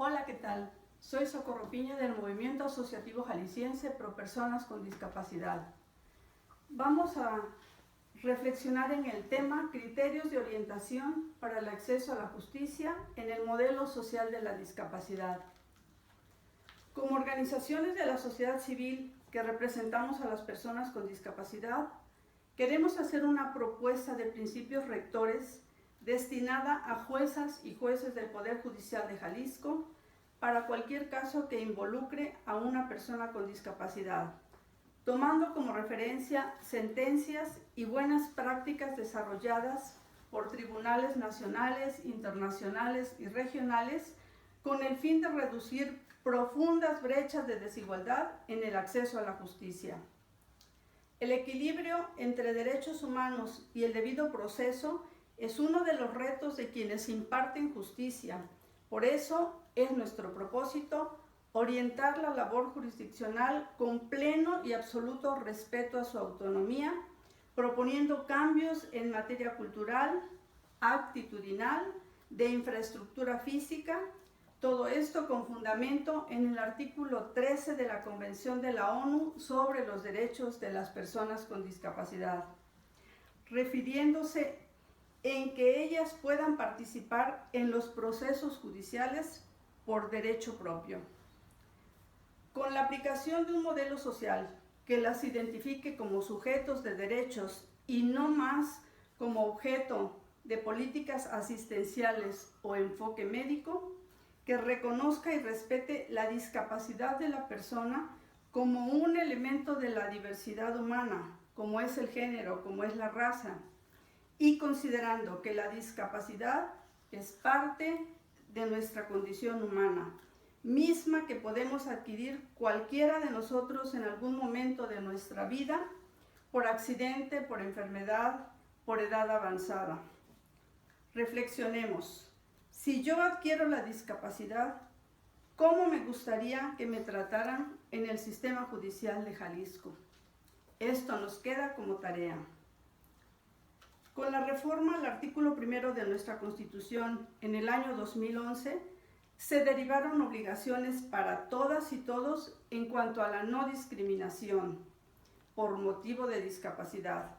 Hola, ¿qué tal? Soy Socorro Piña del Movimiento Asociativo Jalisciense Pro Personas con Discapacidad. Vamos a reflexionar en el tema criterios de orientación para el acceso a la justicia en el modelo social de la discapacidad. Como organizaciones de la sociedad civil que representamos a las personas con discapacidad, queremos hacer una propuesta de principios rectores destinada a juezas y jueces del Poder Judicial de Jalisco para cualquier caso que involucre a una persona con discapacidad, tomando como referencia sentencias y buenas prácticas desarrolladas por tribunales nacionales, internacionales y regionales con el fin de reducir profundas brechas de desigualdad en el acceso a la justicia. El equilibrio entre derechos humanos y el debido proceso es uno de los retos de quienes imparten justicia. Por eso es nuestro propósito orientar la labor jurisdiccional con pleno y absoluto respeto a su autonomía, proponiendo cambios en materia cultural, actitudinal, de infraestructura física, todo esto con fundamento en el artículo 13 de la Convención de la ONU sobre los derechos de las personas con discapacidad, refiriéndose en que ellas puedan participar en los procesos judiciales por derecho propio. Con la aplicación de un modelo social que las identifique como sujetos de derechos y no más como objeto de políticas asistenciales o enfoque médico, que reconozca y respete la discapacidad de la persona como un elemento de la diversidad humana, como es el género, como es la raza, y considerando que la discapacidad es parte de nuestra condición humana, misma que podemos adquirir cualquiera de nosotros en algún momento de nuestra vida, por accidente, por enfermedad, por edad avanzada. Reflexionemos. Si yo adquiero la discapacidad, ¿cómo me gustaría que me trataran en el sistema judicial de Jalisco? Esto nos queda como tarea. Con la reforma al artículo 1 de nuestra Constitución en el año 2011, se derivaron obligaciones para todas y todos en cuanto a la no discriminación por motivo de discapacidad.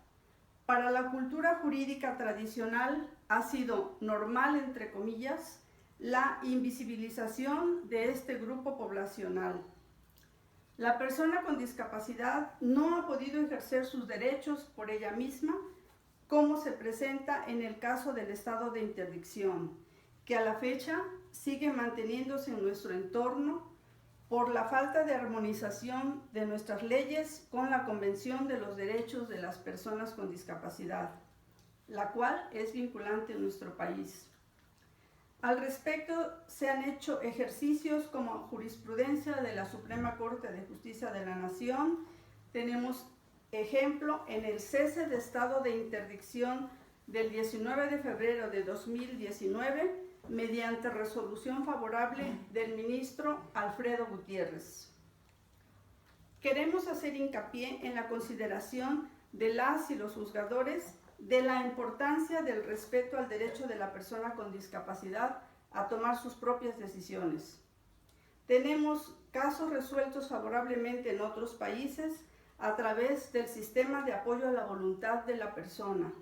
Para la cultura jurídica tradicional ha sido normal, entre comillas, la invisibilización de este grupo poblacional. La persona con discapacidad no ha podido ejercer sus derechos por ella misma, como se presenta en el caso del estado de interdicción, que a la fecha sigue manteniéndose en nuestro entorno por la falta de armonización de nuestras leyes con la Convención de los Derechos de las Personas con Discapacidad, la cual es vinculante en nuestro país. Al respecto, se han hecho ejercicios como jurisprudencia de la Suprema Corte de Justicia de la Nación. Tenemos ejemplo en el cese de estado de interdicción del 19 de febrero de 2019 mediante resolución favorable del ministro Alfredo Gutiérrez. Queremos hacer hincapié en la consideración de las y los juzgadores de la importancia del respeto al derecho de la persona con discapacidad a tomar sus propias decisiones. Tenemos casos resueltos favorablemente en otros países a través del sistema de apoyo a la voluntad de la persona,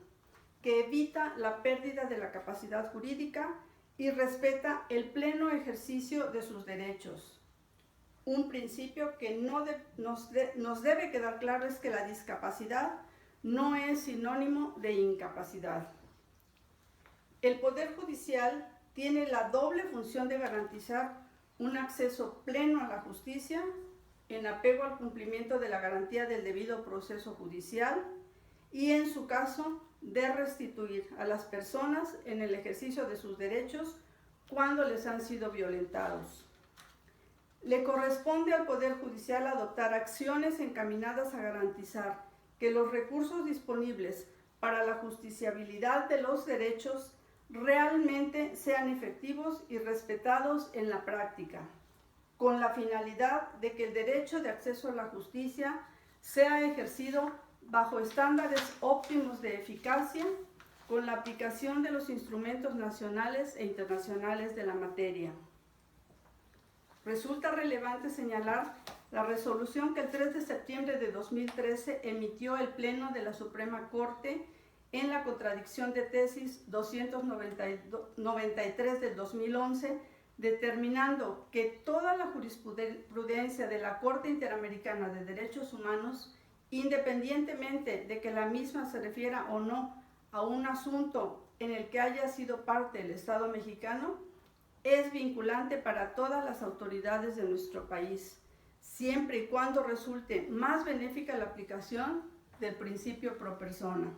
que evita la pérdida de la capacidad jurídica y respeta el pleno ejercicio de sus derechos. Un principio que nos debe quedar claro es que la discapacidad no es sinónimo de incapacidad. El Poder Judicial tiene la doble función de garantizar un acceso pleno a la justicia en apego al cumplimiento de la garantía del debido proceso judicial y, en su caso, de restituir a las personas en el ejercicio de sus derechos cuando les han sido violentados. Le corresponde al Poder Judicial adoptar acciones encaminadas a garantizar que los recursos disponibles para la justiciabilidad de los derechos realmente sean efectivos y respetados en la práctica, con la finalidad de que el derecho de acceso a la justicia sea ejercido bajo estándares óptimos de eficacia, con la aplicación de los instrumentos nacionales e internacionales de la materia. Resulta relevante señalar la resolución que el 3 de septiembre de 2013 emitió el Pleno de la Suprema Corte en la contradicción de tesis 293 del 2011, determinando que toda la jurisprudencia de la Corte Interamericana de Derechos Humanos, independientemente de que la misma se refiera o no a un asunto en el que haya sido parte el Estado mexicano, es vinculante para todas las autoridades de nuestro país, siempre y cuando resulte más benéfica la aplicación del principio pro persona.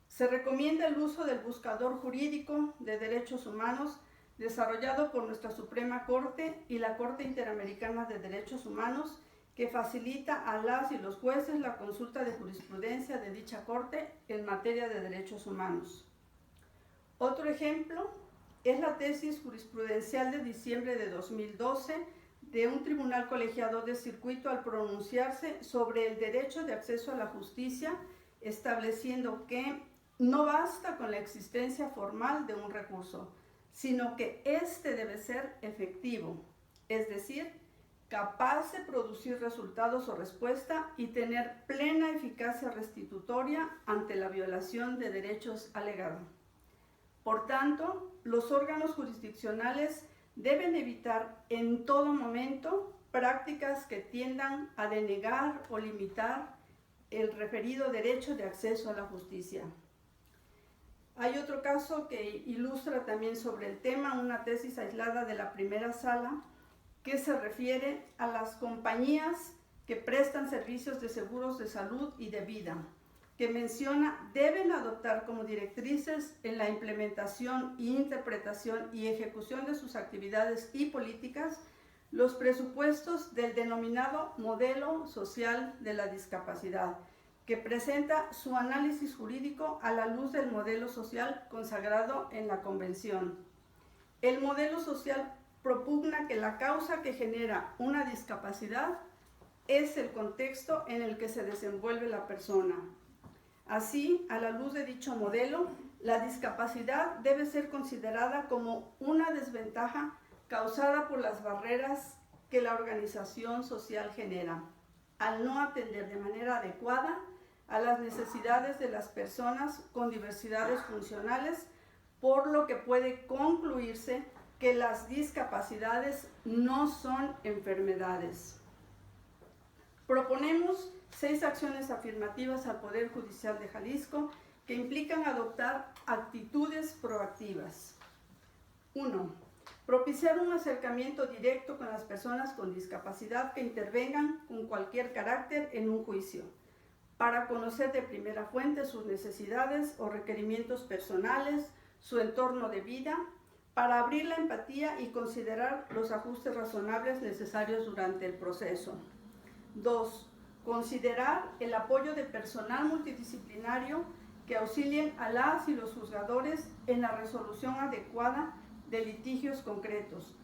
Se recomienda el uso del buscador jurídico de derechos humanos desarrollado por nuestra Suprema Corte y la Corte Interamericana de Derechos Humanos, que facilita a las y los jueces la consulta de jurisprudencia de dicha Corte en materia de derechos humanos. Otro ejemplo es la tesis jurisprudencial de diciembre de 2012 de un tribunal colegiado de circuito al pronunciarse sobre el derecho de acceso a la justicia, estableciendo que no basta con la existencia formal de un recurso, sino que éste debe ser efectivo, es decir, capaz de producir resultados o respuesta y tener plena eficacia restitutoria ante la violación de derechos alegada. Por tanto, los órganos jurisdiccionales deben evitar en todo momento prácticas que tiendan a denegar o limitar el referido derecho de acceso a la justicia. Hay otro caso que ilustra también sobre el tema, una tesis aislada de la primera sala, que se refiere a las compañías que prestan servicios de seguros de salud y de vida, que menciona deben adoptar como directrices en la implementación, interpretación y ejecución de sus actividades y políticas los presupuestos del denominado modelo social de la discapacidad, que presenta su análisis jurídico a la luz del modelo social consagrado en la Convención. El modelo social propugna que la causa que genera una discapacidad es el contexto en el que se desenvuelve la persona. Así, a la luz de dicho modelo, la discapacidad debe ser considerada como una desventaja causada por las barreras que la organización social genera, al no atender de manera adecuada a las necesidades de las personas con diversidades funcionales, por lo que puede concluirse que las discapacidades no son enfermedades. Proponemos 6 acciones afirmativas al Poder Judicial de Jalisco que implican adoptar actitudes proactivas. 1. Propiciar un acercamiento directo con las personas con discapacidad que intervengan con cualquier carácter en un juicio, para conocer de primera fuente sus necesidades o requerimientos personales, su entorno de vida, para abrir la empatía y considerar los ajustes razonables necesarios durante el proceso. 2. Considerar el apoyo de personal multidisciplinario que auxilien a las y los juzgadores en la resolución adecuada de litigios concretos.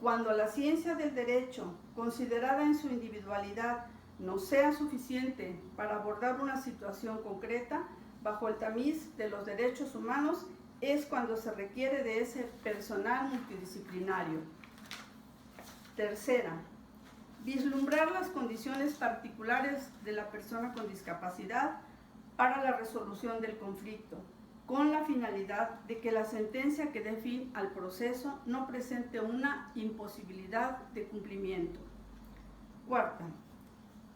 Cuando la ciencia del derecho, considerada en su individualidad, no sea suficiente para abordar una situación concreta bajo el tamiz de los derechos humanos, es cuando se requiere de ese personal multidisciplinario. 3. Vislumbrar las condiciones particulares de la persona con discapacidad para la resolución del conflicto, con la finalidad de que la sentencia que dé fin al proceso no presente una imposibilidad de cumplimiento. 4.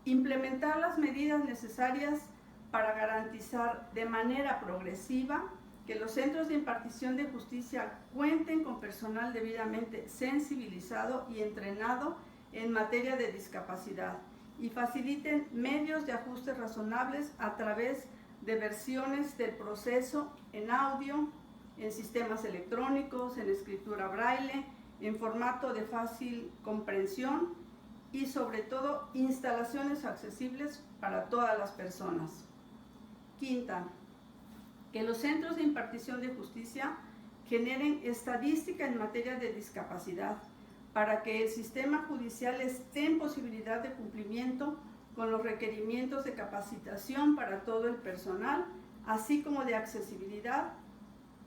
Implementar las medidas necesarias para garantizar de manera progresiva que los centros de impartición de justicia cuenten con personal debidamente sensibilizado y entrenado en materia de discapacidad y faciliten medios de ajustes razonables a través de versiones del proceso en audio, en sistemas electrónicos, en escritura braille, en formato de fácil comprensión y sobre todo instalaciones accesibles para todas las personas. 5. Que los centros de impartición de justicia generen estadística en materia de discapacidad para que el sistema judicial esté en posibilidad de cumplimiento con los requerimientos de capacitación para todo el personal, así como de accesibilidad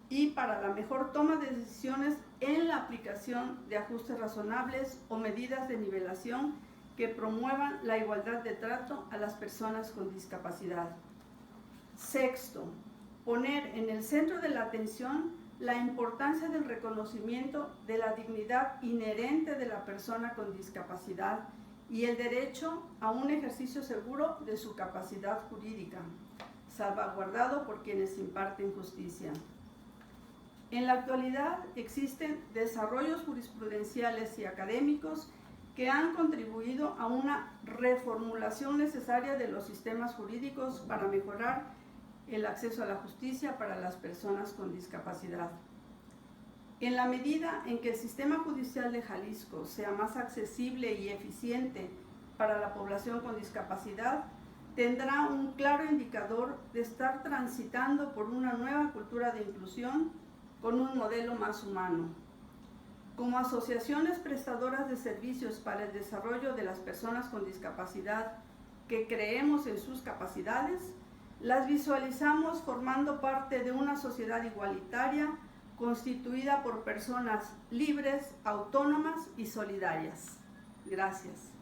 y para la mejor toma de decisiones en la aplicación de ajustes razonables o medidas de nivelación que promuevan la igualdad de trato a las personas con discapacidad. Sexto, poner en el centro de la atención la importancia del reconocimiento de la dignidad inherente de la persona con discapacidad y el derecho a un ejercicio seguro de su capacidad jurídica, salvaguardado por quienes imparten justicia. En la actualidad existen desarrollos jurisprudenciales y académicos que han contribuido a una reformulación necesaria de los sistemas jurídicos para mejorar el acceso a la justicia para las personas con discapacidad. En la medida en que el sistema judicial de Jalisco sea más accesible y eficiente para la población con discapacidad, tendrá un claro indicador de estar transitando por una nueva cultura de inclusión con un modelo más humano. Como asociaciones prestadoras de servicios para el desarrollo de las personas con discapacidad que creemos en sus capacidades, las visualizamos formando parte de una sociedad igualitaria constituida por personas libres, autónomas y solidarias. Gracias.